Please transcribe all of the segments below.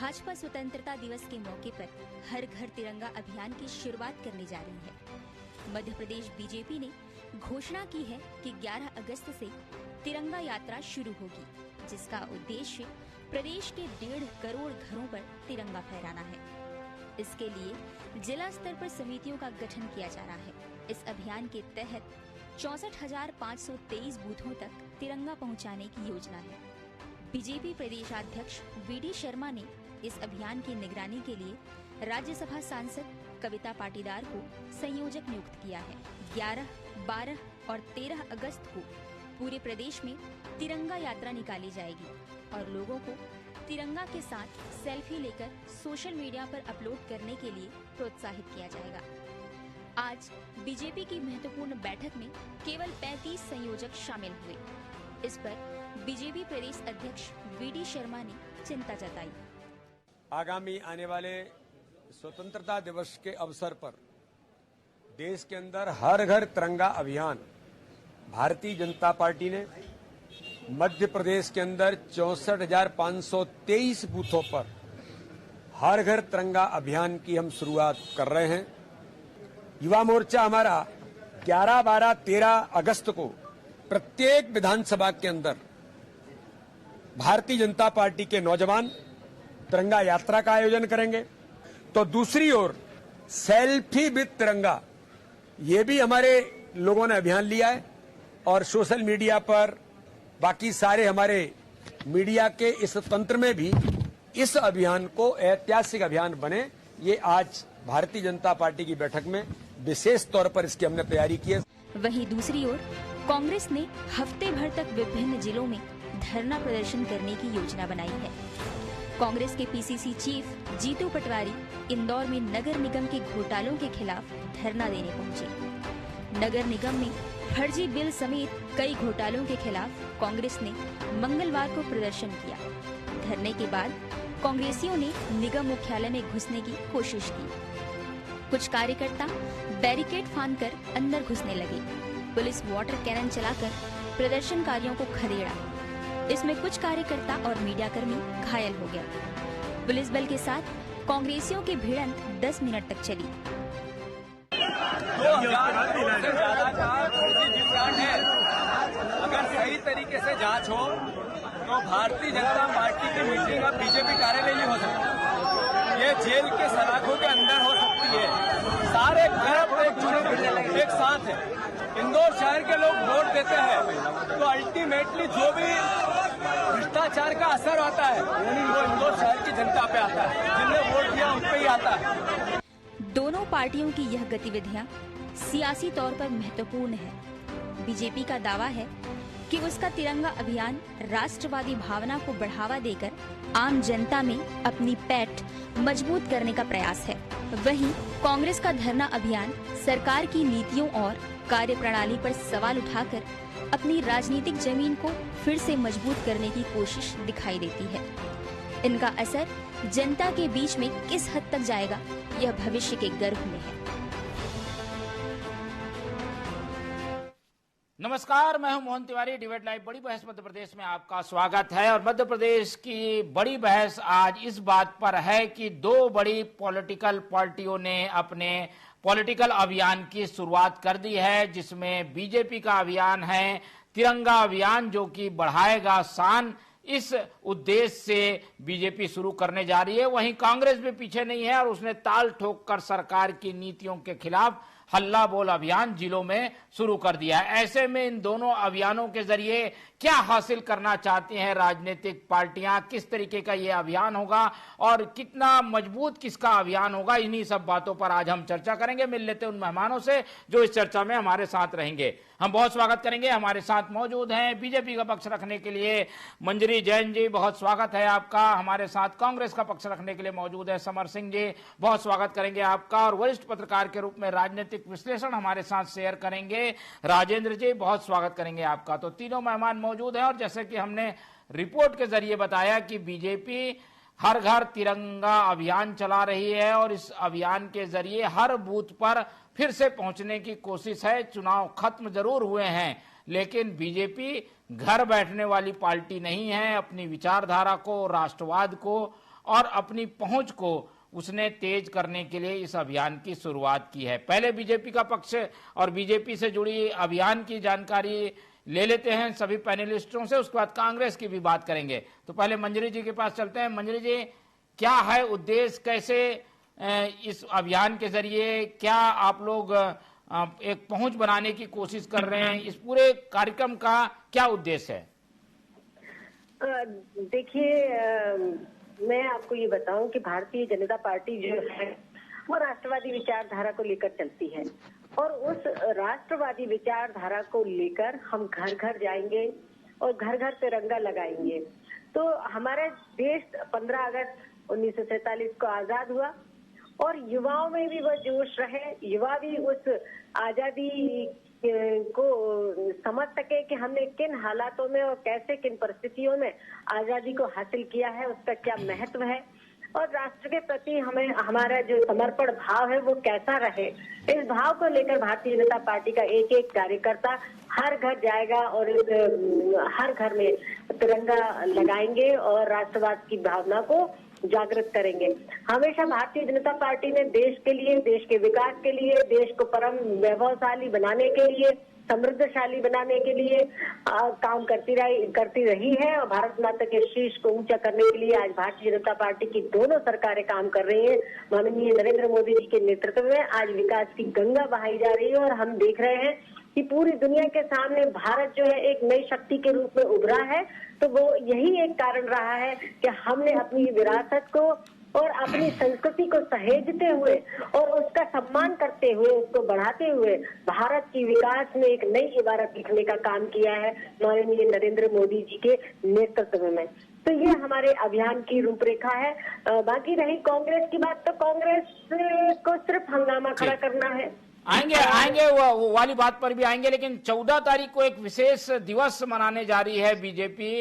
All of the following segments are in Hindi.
भाजपा स्वतंत्रता दिवस के मौके पर हर घर तिरंगा अभियान की शुरुआत करने जा रही है। मध्य प्रदेश बीजेपी ने घोषणा की है कि 11 अगस्त से तिरंगा यात्रा शुरू होगी, जिसका उद्देश्य प्रदेश के 1.5 करोड़ घरों पर तिरंगा फहराना है। इसके लिए जिला स्तर पर समितियों का गठन किया जा रहा है। इस अभियान के तहत 64,523 बूथों तक तिरंगा पहुंचाने की योजना है। बीजेपी प्रदेशाध्यक्ष वीडी शर्मा ने इस अभियान की निगरानी के लिए राज्यसभा सांसद कविता पाटीदार को संयोजक नियुक्त किया है। 11, 12 और 13 अगस्त को पूरे प्रदेश में तिरंगा यात्रा निकाली जाएगी और लोगों को तिरंगा के साथ सेल्फी लेकर सोशल मीडिया पर अपलोड करने के लिए प्रोत्साहित किया जाएगा। आज बीजेपी की महत्वपूर्ण बैठक में केवल 35 संयोजक शामिल हुए। इस पर बीजेपी प्रदेश अध्यक्ष वीडी शर्मा ने चिंता जताई। आगामी आने वाले स्वतंत्रता दिवस के अवसर पर देश के अंदर हर घर तिरंगा अभियान भारतीय जनता पार्टी ने मध्य प्रदेश के अंदर 64,523 बूथों पर हर घर तिरंगा अभियान की हम शुरुआत कर रहे हैं। युवा मोर्चा हमारा 11, 12, 13 अगस्त को प्रत्येक विधानसभा के अंदर भारतीय जनता पार्टी के नौजवान तिरंगा यात्रा का आयोजन करेंगे। तो दूसरी ओर सेल्फी विद तिरंगा ये भी हमारे लोगों ने अभियान लिया है और सोशल मीडिया पर बाकी सारे हमारे मीडिया के इस तंत्र में भी इस अभियान को ऐतिहासिक अभियान बने, ये आज भारतीय जनता पार्टी की बैठक में विशेष तौर पर इसकी हमने तैयारी की है। वहीं दूसरी ओर कांग्रेस ने हफ्ते भर तक विभिन्न जिलों में धरना प्रदर्शन करने की योजना बनाई है। कांग्रेस के पीसीसी चीफ जीतू पटवारी इंदौर में नगर निगम के घोटालों के खिलाफ धरना देने पहुंचे। नगर निगम में फर्जी बिल समेत कई घोटालों के खिलाफ कांग्रेस ने मंगलवार को प्रदर्शन किया। धरने के बाद कांग्रेसियों ने निगम मुख्यालय में घुसने की कोशिश की। कुछ कार्यकर्ता बैरिकेड फांदकर अंदर घुसने लगे। पुलिस वाटर कैनन चलाकर प्रदर्शनकारियों को खदेड़ा। इसमें कुछ कार्यकर्ता और मीडियाकर्मी घायल हो गया। पुलिस बल के साथ कांग्रेसियों की भिड़ंत 10 मिनट तक चली। अगर सही तरीके से जांच हो तो भारतीय जनता पार्टी की मीटिंग अब बीजेपी कार्यालय नहीं हो सकती, ये जेल के सलाखों के अंदर हो सकती है। सारे ग्रुप एक साथ है। इंदौर शहर के लोग वोट देते हैं तो अल्टीमेटली जो भी भ्रष्टाचार का असर आता है वो इंदौर शहर की जनता पे आता है, जिनने वोट दिया उन पे ही आता है। दोनों पार्टियों की यह गतिविधियां सियासी तौर पर महत्वपूर्ण है। बीजेपी का दावा है कि उसका तिरंगा अभियान राष्ट्रवादी भावना को बढ़ावा देकर आम जनता में अपनी पैठ मजबूत करने का प्रयास है। वहीं कांग्रेस का धरना अभियान सरकार की नीतियों और कार्यप्रणाली पर सवाल उठाकर अपनी राजनीतिक जमीन को फिर से मजबूत करने की कोशिश दिखाई देती है। इनका असर जनता के बीच में किस हद तक जाएगा, यह भविष्य के गर्भ में है। नमस्कार, मैं हूं मोहन तिवारी। डिबेट लाइव बड़ी बहस मध्य प्रदेश में आपका स्वागत है। और मध्य प्रदेश की बड़ी बहस आज इस बात पर है कि दो बड़ी पॉलिटिकल पार्टियों ने अपने पॉलिटिकल अभियान की शुरुआत कर दी है, जिसमें बीजेपी का अभियान है तिरंगा अभियान, जो कि बढ़ाएगा शान। इस उद्देश्य से बीजेपी शुरू करने जा रही है। वहीं कांग्रेस भी पीछे नहीं है और उसने ताल ठोक कर सरकार की नीतियों के खिलाफ हल्ला बोल अभियान जिलों में शुरू कर दिया है। ऐसे में इन दोनों अभियानों के जरिए क्या हासिल करना चाहती हैं राजनीतिक पार्टियां, किस तरीके का ये अभियान होगा और कितना मजबूत किसका अभियान होगा, इन्हीं सब बातों पर आज हम चर्चा करेंगे। मिल लेते उन मेहमानों से जो इस चर्चा में हमारे साथ रहेंगे। हम बहुत स्वागत करेंगे। हमारे साथ मौजूद हैं बीजेपी का पक्ष रखने के लिए मंजरी जैन जी, बहुत स्वागत है आपका। हमारे साथ कांग्रेस का पक्ष रखने के लिए मौजूद है समर सिंह जी, बहुत स्वागत करेंगे आपका। और वरिष्ठ पत्रकार के रूप में राजनीतिक विश्लेषण हमारे साथ शेयर करेंगे राजेंद्र जी, बहुत स्वागत करेंगे आपका। तो तीनों मेहमान मौजूद हैं और जैसे कि हमने रिपोर्ट के जरिए बताया कि बीजेपी हर घर तिरंगा अभियान चला रही है और इस अभियान के जरिए हर बूथ पर फिर से पहुंचने की कोशिश है। चुनाव खत्म जरूर हुए हैं लेकिन बीजेपी घर बैठने वाली पार्टी नहीं है। अपनी विचारधारा को, राष्ट्रवाद को और अपनी पहुंच को उसने तेज करने के लिए इस अभियान की शुरुआत की है। पहले बीजेपी का पक्ष और बीजेपी से जुड़ी अभियान की जानकारी ले लेते हैं सभी पैनलिस्टों से, उसके बाद कांग्रेस की भी बात करेंगे। तो पहले मंजरी जी के पास चलते हैं। मंजरी जी, क्या है उद्देश्य, कैसे इस अभियान के जरिए क्या आप लोग एक पहुंच बनाने की कोशिश कर रहे हैं, इस पूरे कार्यक्रम का क्या उद्देश्य है? देखिए, मैं आपको ये बताऊं कि भारतीय जनता पार्टी जो है वो राष्ट्रवादी विचारधारा को लेकर चलती है और उस राष्ट्रवादी विचारधारा को लेकर हम घर घर जाएंगे और घर घर तिरंगा लगाएंगे। तो हमारा देश 15 अगस्त 1947 को आजाद हुआ और युवाओं में भी वह जोश रहे, युवा भी उस आजादी को समझ सके कि हमने किन हालातों में और कैसे किन परिस्थितियों में आजादी को हासिल किया है, उसका क्या महत्व है और राष्ट्र के प्रति हमें हमारा जो समर्पण भाव है वो कैसा रहे। इस भाव को लेकर भारतीय जनता पार्टी का एक एक कार्यकर्ता हर घर जाएगा और हर घर में तिरंगा लगाएंगे और राष्ट्रवाद की भावना को जागृत करेंगे। हमेशा भारतीय जनता पार्टी ने देश के लिए, देश के विकास के लिए, देश को परम वैभवशाली बनाने के लिए, समृद्धशाली बनाने के लिए काम करती रही है और भारत माता के शीश को ऊंचा करने के लिए आज भारतीय जनता पार्टी की दोनों सरकारें काम कर रही हैं। माननीय नरेंद्र मोदी जी के नेतृत्व में आज विकास की गंगा बहाई जा रही है और हम देख रहे हैं कि पूरी दुनिया के सामने भारत जो है एक नई शक्ति के रूप में उभरा है। तो वो यही एक कारण रहा है कि हमने अपनी विरासत को और अपनी संस्कृति को सहेजते हुए और उसका सम्मान करते हुए, उसको बढ़ाते हुए भारत की विकास में एक नई इबारत लिखने का काम किया है माननीय नरेंद्र मोदी जी के नेतृत्व में। तो ये हमारे अभियान की रूपरेखा है। बाकी रही कांग्रेस की बात, तो कांग्रेस को सिर्फ हंगामा खड़ा करना है। आएंगे वो वाली बात पर भी आएंगे, लेकिन 14 तारीख को एक विशेष दिवस मनाने जा रही है बीजेपी।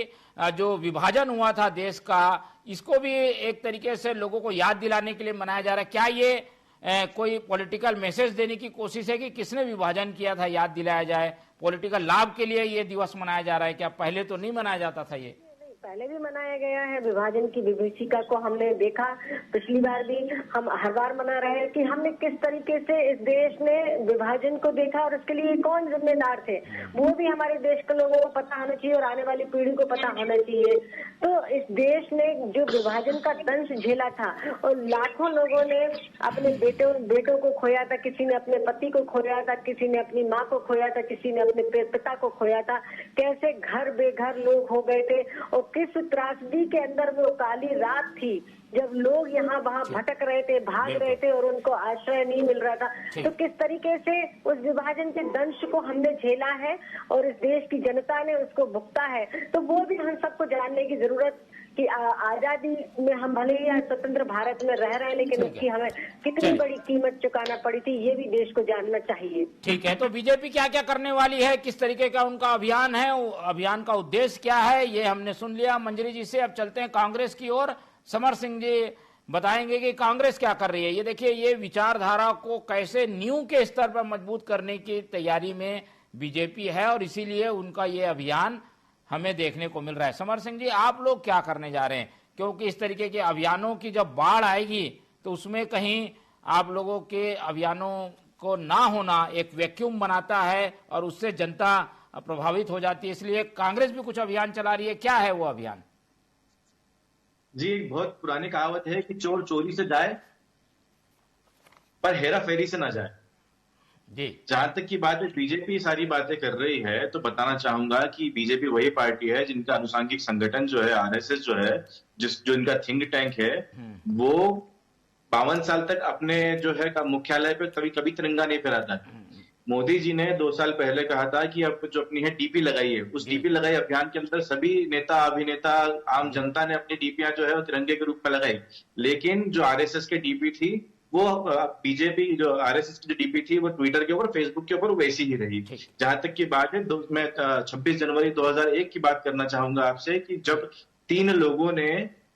जो विभाजन हुआ था देश का, इसको भी एक तरीके से लोगों को याद दिलाने के लिए मनाया जा रहा है। क्या ये कोई पॉलिटिकल मैसेज देने की कोशिश है कि किसने विभाजन किया था याद दिलाया जाए, पॉलिटिकल लाभ के लिए ये दिवस मनाया जा रहा है? क्या पहले तो नहीं मनाया जाता था? ये पहले भी मनाया गया है। विभाजन की विभीषिका को हमने देखा, पिछली बार भी, हम हर बार मना रहे हैं कि हमने किस तरीके से इस देश में विभाजन को देखा और उसके लिए कौन जिम्मेदार थे, वो भी हमारे देश के लोगों को पता होना चाहिए और आने वाली पीढ़ी को पता होना चाहिए। तो इस देश ने जो विभाजन का दंश झेला था और लाखों लोगों ने अपने बेटों को खोया था, किसी ने अपने पति को खोया था, किसी ने अपनी माँ को खोया था, किसी ने अपने पिता को खोया था, कैसे घर बेघर लोग हो गए थे और किस त्रासदी के अंदर वो काली रात थी जब लोग यहाँ वहाँ भटक रहे थे, भाग रहे थे और उनको आश्रय नहीं मिल रहा था। तो किस तरीके से उस विभाजन के दंश को हमने झेला है और इस देश की जनता ने उसको भुगता है, तो वो भी हम सबको जानने की जरूरत कि आजादी में हम भले ही स्वतंत्र भारत में रह रहे हैं, लेकिन उसकी हमें कितनी बड़ी कीमत चुकाना पड़ी थी, ये भी देश को जानना चाहिए। ठीक है, तो बीजेपी क्या क्या करने वाली है, किस तरीके का उनका अभियान है, अभियान का उद्देश्य क्या है, ये हमने सुन लिया मंजरी जी से। अब चलते हैं कांग्रेस की ओर। समर सिंह जी बताएंगे कि कांग्रेस क्या कर रही है। ये देखिए, ये विचारधारा को कैसे नींव के स्तर पर मजबूत करने की तैयारी में बीजेपी है और इसीलिए उनका ये अभियान हमें देखने को मिल रहा है। समर सिंह जी, आप लोग क्या करने जा रहे हैं? क्योंकि इस तरीके के अभियानों की जब बाढ़ आएगी तो उसमें कहीं आप लोगों के अभियानों को ना होना एक वैक्यूम बनाता है और उससे जनता प्रभावित हो जाती है, इसलिए कांग्रेस भी कुछ अभियान चला रही है। क्या है वो अभियान? जी, एक बहुत पुरानी कहावत है कि चोर चोरी से जाए पर हेरा फेरी से ना जाए। जी, जहां तक की बात है बीजेपी सारी बातें कर रही है, तो बताना चाहूंगा कि बीजेपी वही पार्टी है जिनका अनुसांगिक संगठन जो है, आरएसएस जो है, जो इनका थिंक टैंक है, वो 52 साल तक अपने जो है मुख्यालय पे कभी तिरंगा नहीं फहराता है। मोदी जी ने 2 साल पहले कहा था कि अब जो अपनी है डीपी लगाई है, उस डीपी लगाई अभियान के अंदर सभी नेता, अभिनेता, आम जनता ने अपनी डीपियां जो है वो तिरंगे के रूप में लगाई। लेकिन जो आरएसएस के डीपी थी, वो बीजेपी जो आरएसएस की जो डीपी थी वो ट्विटर के ऊपर, फेसबुक के ऊपर वैसी ही रही। जहां तक की बात है, मैं 26 जनवरी 2001 की बात करना चाहूंगा आपसे कि जब 3 लोगों ने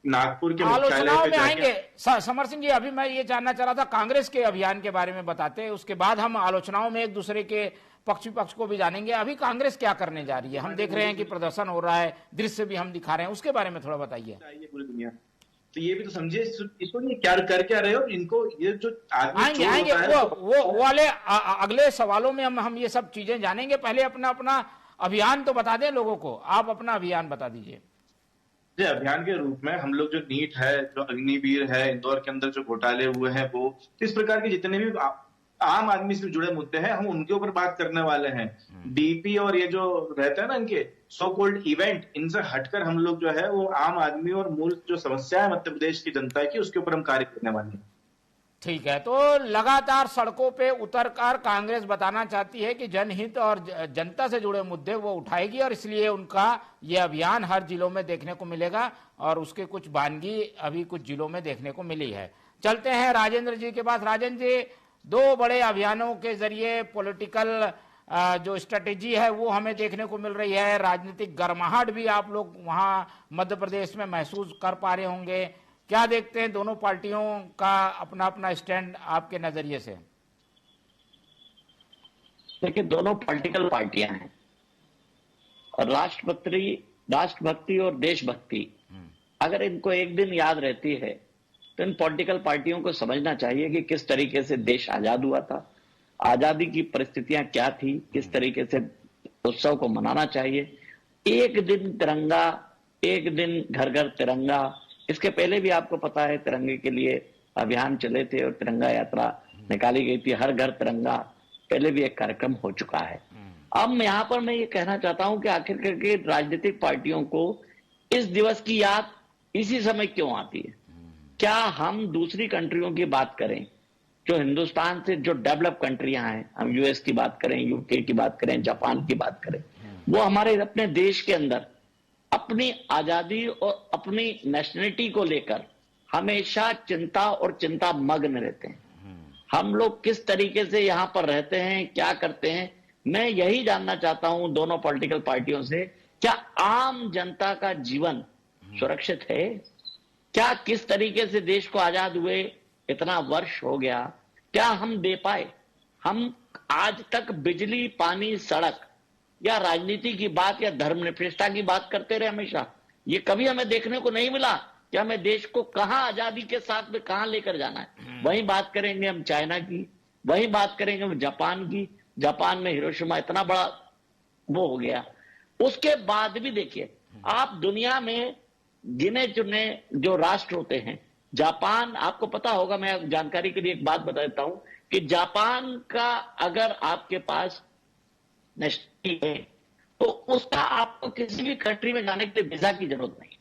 नागपुर के मुख्यालय पे आएंगे। समर सिंह जी, अभी मैं ये जानना चाह रहा था, कांग्रेस के अभियान के बारे में बताते हैं, उसके बाद हम आलोचनाओं में एक दूसरे के पक्ष विपक्ष को भी जानेंगे। अभी कांग्रेस क्या करने जा रही है? हम देख रहे हैं कि प्रदर्शन हो रहा है, दृश्य भी हम दिखा रहे हैं, उसके बारे में थोड़ा बताइए। पूरी दुनिया तो ये भी तो समझिए इसको ये क्या कर क्या रहे हो इनको, ये जो आदमी आएंगे आएंगे वो वाले अगले सवालों में हम ये सब चीजें जानेंगे। पहले अपना अभियान तो बता दें लोगों को, आप अपना अभियान बता दीजिए। जी, अभियान के रूप में हम लोग जो नीट है, जो अग्निवीर है, इंदौर के अंदर जो घोटाले हुए हैं, वो इस प्रकार के जितने भी आम आदमी से जुड़े मुद्दे हैं हम उनके ऊपर बात करने वाले हैं। डीपी और ये जो रहते हैं ना इनके सो कॉल्ड इवेंट, इनसे हटकर हम लोग जो है वो आम आदमी और मूल जो समस्या है मध्य प्रदेश की जनता की, उसके ऊपर हम कार्य करने वाले हैं। ठीक है, तो लगातार सड़कों पे उतरकर कांग्रेस बताना चाहती है कि जनहित और जनता से जुड़े मुद्दे वो उठाएगी और इसलिए उनका ये अभियान हर जिलों में देखने को मिलेगा और उसके कुछ बानगी अभी कुछ जिलों में देखने को मिली है। चलते हैं राजेंद्र जी के पास। राजेंद्र जी, दो बड़े अभियानों के जरिए पॉलिटिकल जो स्ट्रेटेजी है वो हमें देखने को मिल रही है। राजनीतिक गर्माहट भी आप लोग वहां मध्य प्रदेश में महसूस कर पा रहे होंगे। क्या देखते हैं दोनों पार्टियों का अपना अपना स्टैंड आपके नजरिए से? देखिए, दोनों पॉलिटिकल पार्टियां हैं और राष्ट्रभक्ति और देशभक्ति अगर इनको एक दिन याद रहती है तो इन पॉलिटिकल पार्टियों को समझना चाहिए कि किस तरीके से देश आजाद हुआ था, आजादी की परिस्थितियां क्या थी, किस तरीके से उत्सव को मनाना चाहिए। एक दिन तिरंगा, एक दिन घर घर तिरंगा। इसके पहले भी आपको पता है तिरंगे के लिए अभियान चले थे और तिरंगा यात्रा निकाली गई थी, हर घर तिरंगा पहले भी एक कार्यक्रम हो चुका है। अब यहाँ पर मैं ये कहना चाहता हूं कि आखिर करके राजनीतिक पार्टियों को इस दिवस की याद इसी समय क्यों आती है? क्या हम दूसरी कंट्रियों की बात करें, जो हिंदुस्तान से जो डेवलप कंट्रियां हैं, हम यूएस की बात करें, यूके की बात करें, जापान की बात करें, वो हमारे अपने देश के अंदर अपनी आजादी और अपनी नेशनलिटी को लेकर हमेशा चिंता और चिंता मग्न रहते हैं। हम लोग किस तरीके से यहां पर रहते हैं, क्या करते हैं, मैं यही जानना चाहता हूं दोनों पॉलिटिकल पार्टियों से। क्या आम जनता का जीवन सुरक्षित है? क्या किस तरीके से देश को आजाद हुए इतना वर्ष हो गया, क्या हम दे पाए? हम आज तक बिजली, पानी, सड़क या राजनीति की बात या धर्मनिरपेक्षता की बात करते रहे हमेशा। ये कभी हमें देखने को नहीं मिला कि हमें देश को कहां आजादी के साथ में कहां लेकर जाना है। वही बात करेंगे हम चाइना की, वही बात करेंगे हम जापान की। जापान में हिरोशिमा इतना बड़ा वो हो गया। उसके बाद भी देखिए, आप दुनिया में गिने चुने जो राष्ट्र होते हैं, जापान, आपको पता होगा, मैं जानकारी के लिए एक बात बता देता हूं कि जापान का अगर आपके पास नेशनलिटी है तो उसका आपको किसी भी कंट्री में जाने के लिए वीजा की जरूरत नहीं।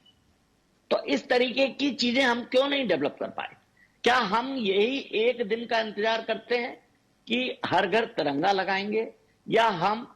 तो इस तरीके की चीजें हम क्यों नहीं डेवलप कर पाए? क्या हम यही एक दिन का इंतजार करते हैं कि हर घर तिरंगा लगाएंगे, या हम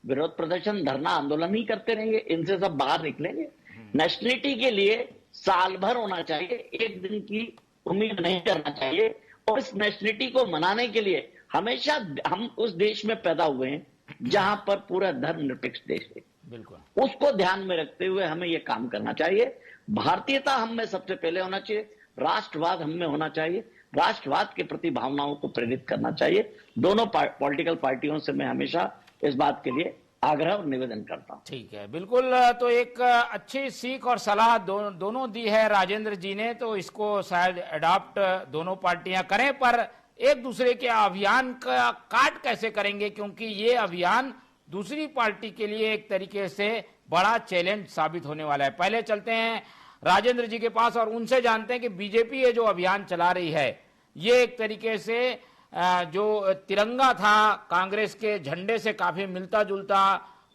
विरोध प्रदर्शन, धरना, आंदोलन ही करते रहेंगे? इनसे सब बाहर निकलेंगे। नेशनलिटी के लिए साल भर होना चाहिए, एक दिन की उम्मीद नहीं करना चाहिए। और इस नेशनलिटी को मनाने के लिए हमेशा हम उस देश में पैदा हुए हैं जहां पर पूरा धर्मनिरपेक्ष देश है। बिल्कुल, उसको ध्यान में रखते हुए हमें यह काम करना चाहिए। भारतीयता हम में सबसे पहले होना चाहिए, राष्ट्रवाद हम में होना चाहिए, राष्ट्रवाद के प्रति भावनाओं को प्रेरित करना चाहिए। दोनों पॉलिटिकल पार्टियों से मैं हमेशा इस बात के लिए आग्रह और निवेदन करता हूं। ठीक है, बिल्कुल। तो एक अच्छी सीख और सलाह दोनों दी है राजेंद्र जी ने, तो इसको शायद अडॉप्ट दोनों पार्टियां करें, पर एक दूसरे के अभियान का काट कैसे करेंगे, क्योंकि ये अभियान दूसरी पार्टी के लिए एक तरीके से बड़ा चैलेंज साबित होने वाला है। पहले चलते हैं राजेंद्र जी के पास और उनसे जानते हैं कि बीजेपी ये जो अभियान चला रही है, ये एक तरीके से जो तिरंगा था कांग्रेस के झंडे से काफी मिलता जुलता,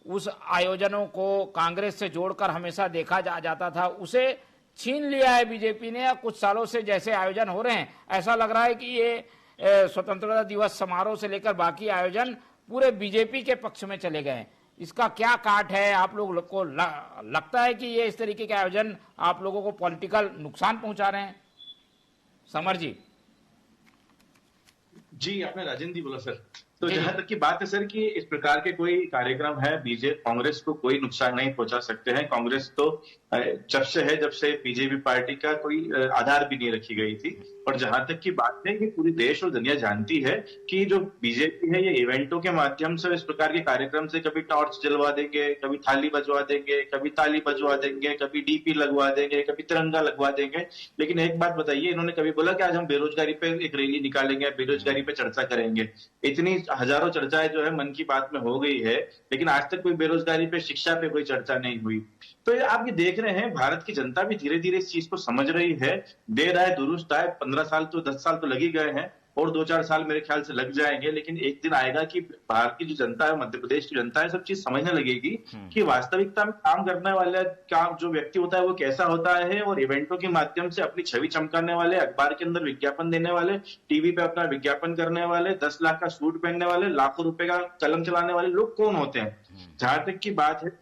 उस आयोजनों को कांग्रेस से जोड़कर हमेशा देखा जाता था, उसे छीन लिया है बीजेपी ने। कुछ सालों से जैसे आयोजन हो रहे हैं, ऐसा लग रहा है कि ये स्वतंत्रता दिवस समारोह से लेकर बाकी आयोजन पूरे बीजेपी के पक्ष में चले गए। इसका क्या काट है? आप लोग को लगता है कि ये इस तरीके के आयोजन आप लोगों को पॉलिटिकल नुकसान पहुंचा रहे हैं? समर जी। जी, आपने राजेंद्र जी बोला सर। तो जहां तक की बात है सर कि इस प्रकार के कोई कार्यक्रम है बीजेपी कांग्रेस को कोई नुकसान नहीं पहुंचा सकते हैं। कांग्रेस तो जब से है, जब से बीजेपी पार्टी का कोई आधार भी नहीं रखी गई थी। और जहां तक की बात है कि पूरी देश और दुनिया जानती है कि जो बीजेपी है ये इवेंटों के माध्यम से इस प्रकार के कार्यक्रम से कभी टॉर्च जलवा देंगे, कभी थाली बजवा देंगे, कभी ताली बजवा देंगे, कभी डीपी लगवा देंगे, कभी तिरंगा लगवा देंगे। लेकिन एक बात बताइए, इन्होंने कभी बोला कि आज हम बेरोजगारी पे एक रैली निकालेंगे, बेरोजगारी पे चर्चा करेंगे? इतनी हजारों चर्चाएं जो है मन की बात में हो गई है, लेकिन आज तक कोई बेरोजगारी पे, शिक्षा पे कोई चर्चा नहीं हुई। तो ये आप ये देख रहे हैं, भारत की जनता भी धीरे धीरे इस चीज को समझ रही है। देर आए दुरुस्त आए, 15 साल तो 10 साल तो लग ही गए हैं और 2-4 साल मेरे ख्याल से लग जाएंगे। लेकिन एक दिन आएगा कि भारत की जो जनता है, मध्य प्रदेश की जनता है, सब चीज समझने लगेगी कि वास्तविकता में काम करने वाले काम जो व्यक्ति होता है वो कैसा होता है। और इवेंटों के माध्यम से अपनी छवि चमकाने वाले, अखबार के अंदर विज्ञापन देने वाले, टीवी पे अपना विज्ञापन करने वाले, 10 लाख का सूट पहनने वाले, लाखों रुपए का कलम चलाने वाले लोग कौन होते हैं? जहां तक की बात है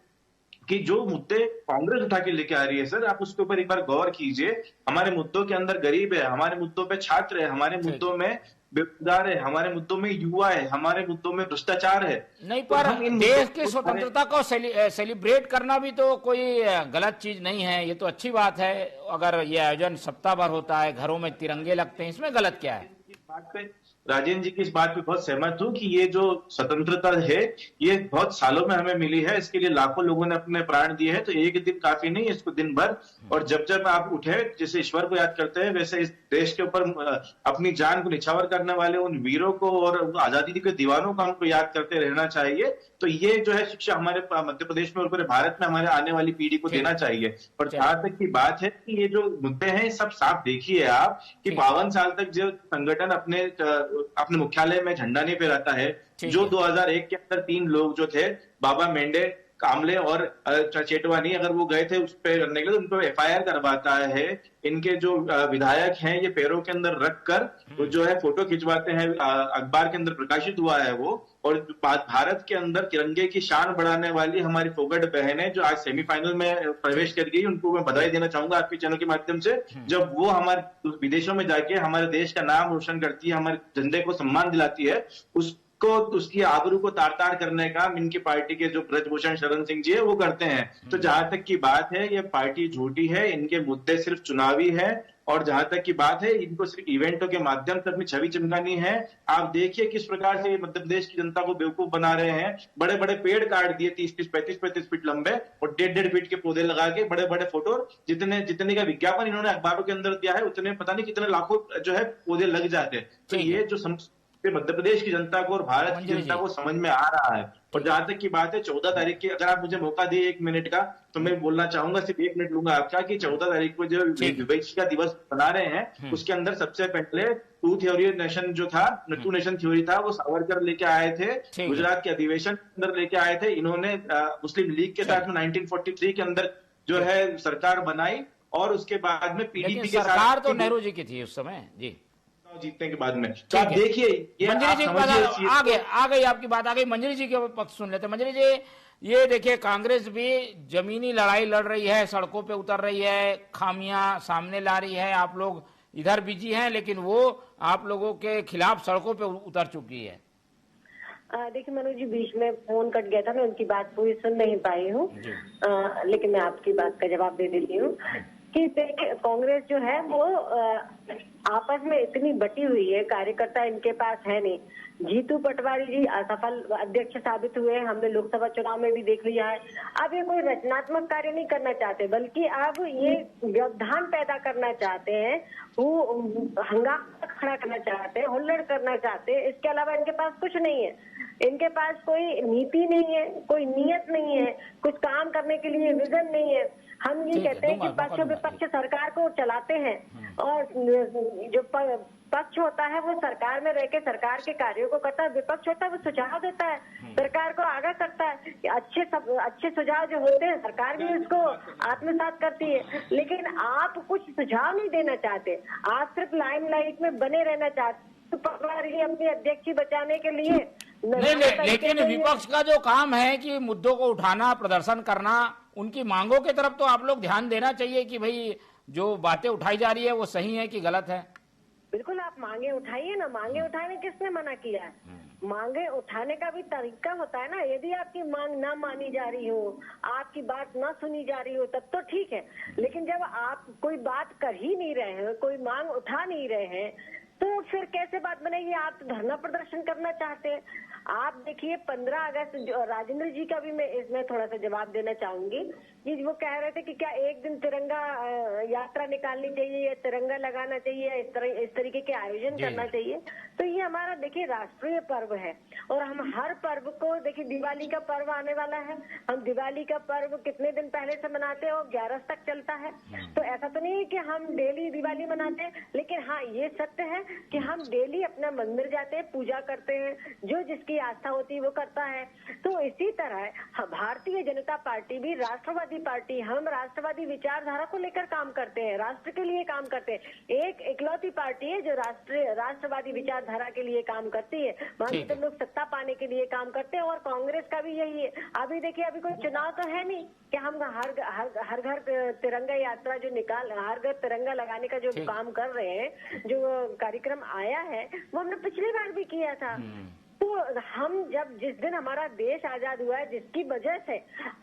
कि जो मुद्दे कांग्रेस उठा के लेके आ रही है सर, आप उसके ऊपर एक बार गौर कीजिए। हमारे मुद्दों के अंदर गरीब है, हमारे मुद्दों पे छात्र है, हमारे मुद्दों में बेरोजगार है, हमारे मुद्दों में युवा है, हमारे मुद्दों में भ्रष्टाचार है। नहीं, पर देश की स्वतंत्रता को सेलिब्रेट करना भी तो कोई गलत चीज नहीं है, ये तो अच्छी बात है। अगर ये आयोजन सप्ताह भर होता है, घरों में तिरंगे लगते हैं, इसमें गलत क्या है? इस बात पे राजेंद्र जी की इस बात पे बहुत सहमत हूं कि ये जो स्वतंत्रता है ये बहुत सालों में हमें मिली है। इसके लिए लाखों लोगों ने अपने प्राण दिए हैं, तो एक दिन काफी नहीं, इसको दिन भर। और जब जब आप उठे, जैसे ईश्वर को याद करते हैं, वैसे इस देश के ऊपर अपनी जान को निछावर करने वाले उन वीरों को और आजादी के दीवानों को हमको याद करते रहना चाहिए। तो ये जो है शिक्षा हमारे मध्य प्रदेश में और पूरे भारत में हमारे आने वाली पीढ़ी को देना चाहिए। और जहां तक की बात है कि ये जो मुद्दे हैं सब साफ देखिए आप कि 52 साल तक जो संगठन अपने मुख्यालय में झंडा नहीं फहराता है, जो 2001 के अंदर 3 लोग जो थे, बाबा मेंढे, कामले और चेटवानी, अगर वो गए थे उस पे करने के लिए, उन पर FIR करवाता है। इनके जो विधायक हैं ये पैरों के अंदर रखकर जो है फोटो खिंचवाते हैं, अखबार के अंदर प्रकाशित हुआ है वो। और भारत के अंदर तिरंगे की शान बढ़ाने वाली हमारी फोगट बहनें जो आज सेमीफाइनल में प्रवेश कर गई, उनको मैं बधाई देना चाहूंगा आपके चैनल के माध्यम से। जब वो हमारे विदेशों में जाके हमारे देश का नाम रोशन करती है, हमारे झंडे को सम्मान दिलाती है, उसकी आबरू को तार-तार करने का इनकी पार्टी के जो ब्रजभूषण शरण सिंह जी है वो करते हैं। तो जहां तक की बात है, ये पार्टी झूठी है, इनके मुद्दे सिर्फ चुनावी है। और जहां तक की बात है, इनको सिर्फ इवेंटों के माध्यम से अपनी छवि चमकानी है। आप देखिए किस प्रकार से मध्य प्रदेश की जनता को बेवकूफ बना रहे हैं। बड़े बड़े पेड़ काट दिए 30-30, 35-35 फीट लंबे और 1.5 फीट के पौधे लगा के बड़े बड़े फोटो, जितने का विज्ञापन इन्होंने अखबारों के अंदर दिया है, उतने पता नहीं कितने लाखों जो है पौधे लग जाते हैं। तो ये जो मध्य प्रदेश की जनता को और भारत की जनता को समझ में आ रहा है। और जहां तक की बात है 14 तारीख की, अगर आप मुझे मौका दिए 1 मिनट का, तो मैं बोलना चाहूंगा, सिर्फ 1 मिनट लूंगा आपका, कि 14 तारीख को जो विवेचिका दिवस बना रहे हैं, उसके अंदर सबसे पहले टू नेशन जो था, टू नेशन थ्योरी था, वो सावरकर लेके आए थे, गुजरात के अधिवेशन के अंदर लेके आए थे। इन्होंने मुस्लिम लीग के साथ में 1943 के अंदर जो है सरकार बनाई और उसके बाद में PDP के साथ सरकार तो नेहरू जी की थी उस समय जी, जीतने के बाद में। तो आप देखिए, मंजरी जी आ गई आपकी बात आ गई। मंजरी जी के पक्ष सुन लेते। मंजरी जी, ये देखिए कांग्रेस भी जमीनी लड़ाई लड़ रही है, सड़कों पे उतर रही है, खामियां सामने ला रही है। आप लोग इधर बिजी हैं, लेकिन वो आप लोगों के खिलाफ सड़कों पे उतर चुकी है। देखिए मनोज जी, बीच में फोन कट गया था, मैं उनकी बात पूरी सुन नहीं पाई हूँ, लेकिन मैं आपकी बात का जवाब दे देती हूँ कि कांग्रेस जो है वो आपस में इतनी बटी हुई है, कार्यकर्ता इनके पास है नहीं। जीतू पटवारी जी असफल अध्यक्ष साबित हुए, हमने लोकसभा चुनाव में भी देख लिया है। अब ये कोई रचनात्मक कार्य नहीं करना चाहते, बल्कि अब ये व्यवधान पैदा करना चाहते हैं, वो हंगामा खड़ा करना चाहते हैं, हुल्लड़ करना चाहते हैं। इसके अलावा इनके पास कुछ नहीं है। इनके पास कोई नीति नहीं है, कोई नियत नहीं है, कुछ काम करने के लिए विजन नहीं है। हम ये कहते हैं कि पक्ष विपक्ष सरकार को चलाते हैं, और जो पक्ष होता है वो सरकार में रह के सरकार के कार्यों को करता है, विपक्ष होता है वो सुझाव देता है, सरकार को आगाह करता है। अच्छे सुझाव जो होते हैं सरकार भी उसको आत्मसात करती है। लेकिन आप कुछ सुझाव नहीं देना चाहते, आप सिर्फ लाइमलाइट में बने रहना चाहते। तो पटवारी अपनी अध्यक्षी बचाने के लिए लेकिन विपक्ष का जो काम है कि मुद्दों को उठाना, प्रदर्शन करना, उनकी मांगों की तरफ तो आप लोग ध्यान देना चाहिए कि भाई जो बातें उठाई जा रही है वो सही है कि गलत है। बिल्कुल, आप मांगे उठाइए ना, मांगे उठाने किसने मना किया है? मांगे उठाने का भी तरीका होता है ना। यदि आपकी मांग ना मानी जा रही हो, आपकी बात ना सुनी जा रही हो, तब तो ठीक है, लेकिन जब आप कोई बात कर ही नहीं रहे हैं, कोई मांग उठा नहीं रहे हैं, तो फिर कैसे बात बनेगी? आप तो धरना प्रदर्शन करना चाहते हैं। आप देखिए 15 अगस्त राजेंद्र जी का भी मैं इसमें थोड़ा सा जवाब देना चाहूंगी कि वो कह रहे थे कि क्या एक दिन तिरंगा यात्रा निकालनी चाहिए या तिरंगा लगाना चाहिए, इस तरीके के आयोजन करना चाहिए। तो ये हमारा देखिए राष्ट्रीय पर्व है और हम हर पर्व को, देखिए दिवाली का पर्व आने वाला है, हम दिवाली का पर्व कितने दिन पहले से मनाते हैं और 11 तक चलता है। तो ऐसा तो नहीं है कि हम डेली दिवाली मनाते हैं, लेकिन हाँ ये सत्य है कि हम डेली अपना मंदिर जाते हैं, पूजा करते हैं, जो जिसकी आस्था होती है वो करता है। तो इसी तरह भारतीय जनता पार्टी भी राष्ट्रवादी पार्टी, हम राष्ट्रवादी विचारधारा को लेकर काम करते हैं, राष्ट्र के लिए काम करते हैं। एक इकलौती पार्टी है जो राष्ट्रवादी विचारधारा के लिए काम करती है, बाकी तो लोग सत्ता पाने के लिए काम करते हैं। और कांग्रेस का भी यही है। अभी देखिए अभी कोई चुनाव तो है नहीं कि हम हर घर तिरंगा यात्रा जो हर घर तिरंगा लगाने का जो काम कर रहे हैं, जो कार्यक्रम आया है वो हमने पिछली बार भी किया था। तो हम जिस दिन हमारा देश आजाद हुआ है, जिसकी वजह से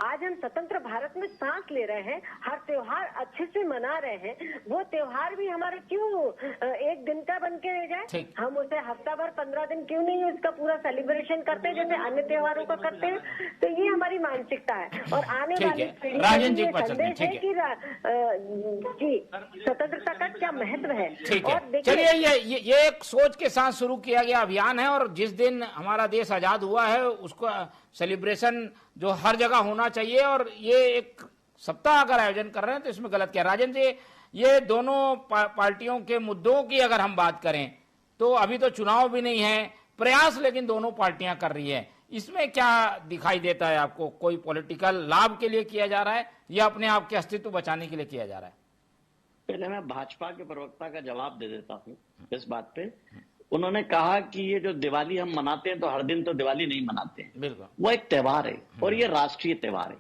आज हम स्वतंत्र भारत में सांस ले रहे हैं, हर त्योहार अच्छे से मना रहे हैं, वो त्योहार भी हमारा क्यों एक दिन का बन के रह जाए? हम उसे हफ्ता भर 15 दिन क्यों नहीं उसका पूरा सेलिब्रेशन करते हैं जैसे अन्य त्योहारों का करते हैं? तो ये हमारी मानसिकता है और आने वाली पीढ़ी को संदेश है कि स्वतंत्रता का क्या महत्व है। और चलिए ये एक सोच के साथ शुरू किया गया अभियान है और जिस दिन हमारा देश आजाद हुआ है उसको सेलिब्रेशन जो हर जगह होना चाहिए और ये एक सप्ताह अगर आयोजन कर रहे हैं तो इसमें गलत क्या? राजन जी, ये दोनों पार्टियों के मुद्दों की अगर हम बात करें तो अभी तो चुनाव भी नहीं है, प्रयास लेकिन दोनों पार्टियां कर रही है, इसमें क्या दिखाई देता है आपको? कोई पॉलिटिकल लाभ के लिए किया जा रहा है या अपने आप के अस्तित्व बचाने के लिए किया जा रहा है? पहले मैं भाजपा के प्रवक्ता का जवाब दे देता हूं इस बात पे। उन्होंने कहा कि ये जो दिवाली हम मनाते हैं तो हर दिन तो दिवाली नहीं मनाते हैं, बिल्कुल वो एक त्योहार है और ये राष्ट्रीय त्योहार है।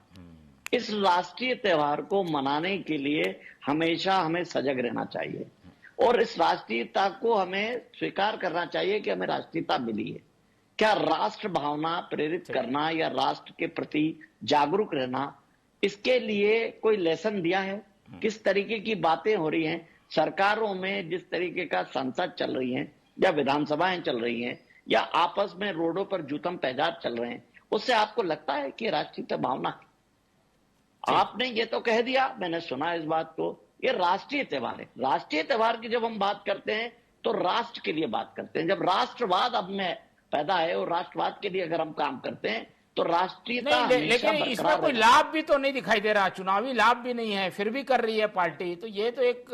इस राष्ट्रीय त्योहार को मनाने के लिए हमेशा हमें सजग रहना चाहिए और इस राष्ट्रीयता को हमें स्वीकार करना चाहिए कि हमें राष्ट्रीयता मिली है। क्या राष्ट्र भावना प्रेरित करना या राष्ट्र के प्रति जागरूक रहना, इसके लिए कोई लेसन दिया है? किस तरीके की बातें हो रही हैं सरकारों में, जिस तरीके का संसद चल रही है या विधानसभाएं चल रही हैं या आपस में रोडों पर जूतम पैजार चल रहे हैं, उससे आपको लगता है कि राष्ट्रीय भावना है? आपने ये तो कह दिया, मैंने सुना इस बात को, ये राष्ट्रीय त्योहार है। राष्ट्रीय त्योहार की जब हम बात करते हैं तो राष्ट्र के लिए बात करते हैं। जब राष्ट्रवाद अब में पैदा है और राष्ट्रवाद के लिए अगर हम काम करते हैं तो राष्ट्रीयता लेकिन इसमें कोई लाभ भी तो नहीं दिखाई दे रहा, चुनावी लाभ भी नहीं है, फिर भी कर रही है पार्टी। तो ये तो एक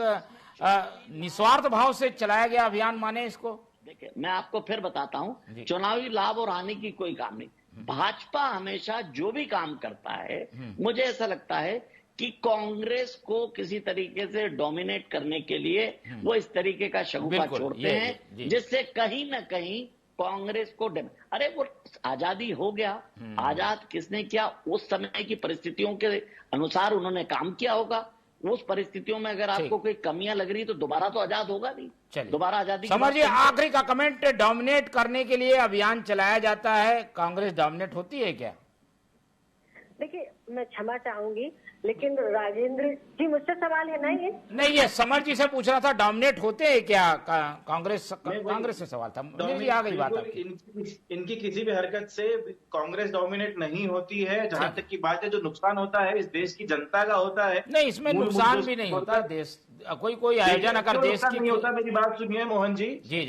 निस्वार्थ भाव से चलाया गया अभियान माने इसको। देखिए मैं आपको फिर बताता हूं, चुनावी लाभ और हानि की कोई काम नहीं। भाजपा हमेशा जो भी काम करता है, मुझे ऐसा लगता है कि कांग्रेस को किसी तरीके से डोमिनेट करने के लिए वो इस तरीके का शगुफा छोड़ते हैं जिससे कहीं ना कहीं कांग्रेस को अरे वो आजादी हो गया, आजाद किसने किया? उस समय की परिस्थितियों के अनुसार उन्होंने काम किया होगा। उस परिस्थितियों में अगर आपको कोई कमियां लग रही तो दोबारा तो आजाद होगा नहीं, दोबारा आजादी। समझिए आखिरी का कमेंट, डोमिनेट करने के लिए अभियान चलाया जाता है, कांग्रेस डोमिनेट होती है क्या? देखिए मैं क्षमा चाहूंगी लेकिन राजेंद्र जी मुझसे सवाल है ना ये? नहीं, ये समर जी से पूछ रहा था, डोमिनेट होते हैं क्या? कांग्रेस से सवाल था, मेरी आ गई बात। इनकी किसी भी हरकत से कांग्रेस डोमिनेट नहीं होती है। जहां तक की बात है, जो नुकसान होता है इस देश की जनता का होता है। नहीं, इसमें नुकसान भी नहीं होता। देश कोई आयोजन अगर देश की नहीं होता, मेरी बात सुनिए मोहन जी,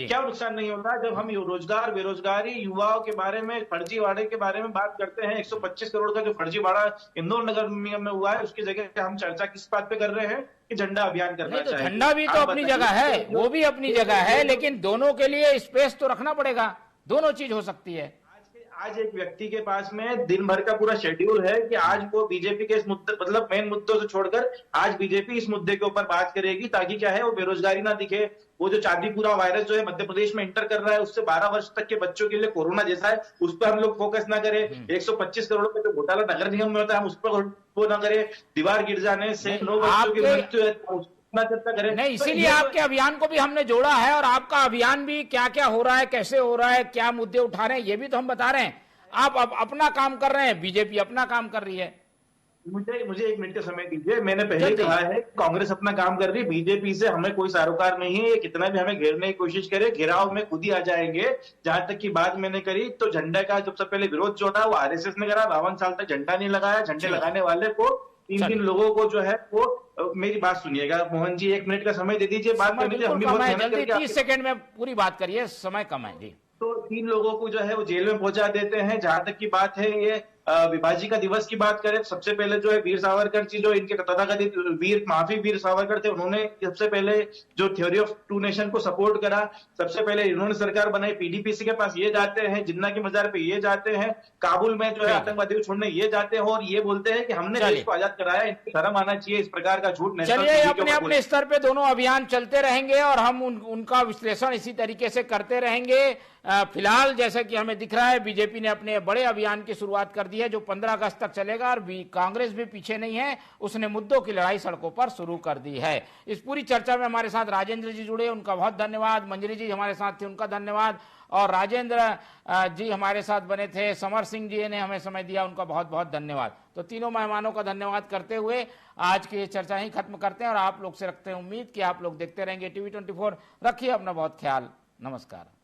क्या नुकसान नहीं होता? जब हम रोजगार, बेरोजगारी, युवाओं के बारे में, फर्जीवाड़े के बारे में बात करते हैं, 125 करोड़ का जो फर्जीवाड़ा इंदौर नगर निगम में हुआ है, उसकी जगह हम चर्चा किस बात पे कर रहे हैं कि झंडा अभियान करना चाहिए। झंडा भी तो अपनी जगह है, वो भी अपनी जगह है, लेकिन दोनों के लिए स्पेस तो रखना पड़ेगा। दोनों चीज हो सकती है। आज एक व्यक्ति के पास में दिन भर का पूरा शेड्यूल है कि आज वो बीजेपी के इस मुद्दे, मतलब मेन मुद्दों से छोड़कर आज बीजेपी इस मुद्दे के ऊपर बात करेगी ताकि क्या है, वो बेरोजगारी ना दिखे। वो जो चांदीपुरा वायरस जो है मध्य प्रदेश में इंटर कर रहा है, उससे 12 वर्ष तक के बच्चों के लिए कोरोना जैसा है, उस पर हम लोग फोकस ना करें। 125 करोड़ रुपए जो घोटाला नगर निगम में होता है, हम उस पर वो ना करें। दीवार गिर जाने से 9 बच्चों की मृत्यु है, चर्चा करें। नहीं, तो इसीलिए ये आपके अभियान को भी हमने जोड़ा है और आपका अभियान भी क्या क्या हो रहा है, कैसे हो रहा है, क्या मुद्दे उठा रहे हैं, ये भी तो हम बता रहे हैं। आप अब अपना काम कर रहे हैं, बीजेपी अपना काम कर रही है। मुझे 1 मिनट का समय दीजिए। मैंने पहले कहा है कांग्रेस अपना काम कर रही है, बीजेपी से हमें कोई सरोकार नहीं है। ये कितना भी हमें घेरने की कोशिश करे, घेराव में खुद ही आ जाएंगे। जहां तक की बात मैंने करी तो झंडा का सबसे पहले विरोध जो था वो आरएसएस ने करा। 52 साल तक झंडा नहीं लगाया। झंडे लगाने वाले को 3 लोगों को जो है वो, मेरी बात सुनिएगा मोहन जी, 1 मिनट का समय दे दीजिए। बात करने हम भी बहुत मेहनत जल्दी करके 30 सेकंड में पूरी बात करिए, समय कम है जी। तो 3 लोगों को जो है वो जेल में पहुंचा देते हैं। जहां तक की बात है ये विभाजिका दिवस की बात करें, सबसे पहले जो है वीर सावरकर जी, जो इनके तथाकथित वीर सावरकर थे, उन्होंने सबसे पहले जो थ्योरी ऑफ 2 नेशन को सपोर्ट करा। सबसे पहले इन्होंने सरकार बनाई। पीडीपीसी के पास ये जाते हैं, जिन्ना की मजार पे ये जाते हैं, काबुल में जो है आतंकवादी को छोड़ने ये जाते हैं और ये बोलते हैं कि हमने देश को आजाद कराया। इनकी शर्म आना चाहिए इस प्रकार का झूठ। चलिए, अपने अपने स्तर पे दोनों अभियान चलते रहेंगे और हम उनका विश्लेषण इसी तरीके से करते रहेंगे। फिलहाल जैसा कि हमें दिख रहा है, बीजेपी ने अपने बड़े अभियान की शुरुआत कर दी है जो 15 अगस्त तक चलेगा और कांग्रेस भी पीछे नहीं है, उसने मुद्दों की लड़ाई सड़कों पर शुरू कर दी है। इस पूरी चर्चा में हमारे साथ राजेंद्र जी जुड़े, उनका बहुत धन्यवाद। मंजरी जी हमारे साथ थे, उनका धन्यवाद। और राजेंद्र जी हमारे साथ बने थे, समर सिंह जी ने हमें समय दिया, उनका बहुत बहुत धन्यवाद। तो तीनों मेहमानों का धन्यवाद करते हुए आज की चर्चा ही खत्म करते हैं और आप लोग से रखते हैं उम्मीद कि आप लोग देखते रहेंगे TV 24। रखिए अपना बहुत ख्याल। नमस्कार।